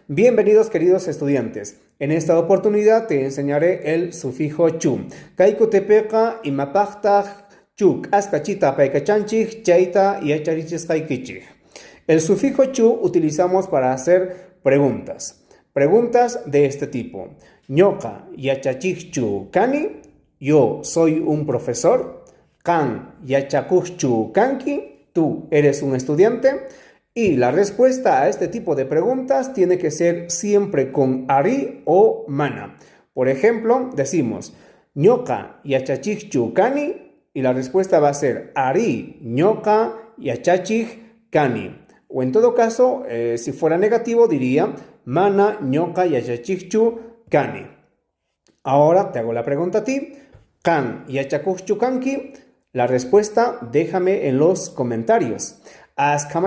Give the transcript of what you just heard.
Bienvenidos queridos estudiantes. En esta oportunidad te enseñaré el sufijo chu. Kaikutepeka imapachtaj chuk askachita paikachanchik chaita y echarichis. El sufijo chu utilizamos para hacer preguntas. Preguntas de este tipo. Ñoqa yachachichu kani. Yo soy un profesor. Kan yachakuchu kanki. Tú eres un estudiante. Y la respuesta a este tipo de preguntas tiene que ser siempre con ari o mana. Por ejemplo, decimos ñoqa yachachichu kani y la respuesta va a ser ari ñoqa yachachik kani. O en todo caso, si fuera negativo, diría mana ñoqa yachachichu kani. Ahora te hago la pregunta a ti. ¿Kan yachakuchu kanki? La respuesta déjame en los comentarios.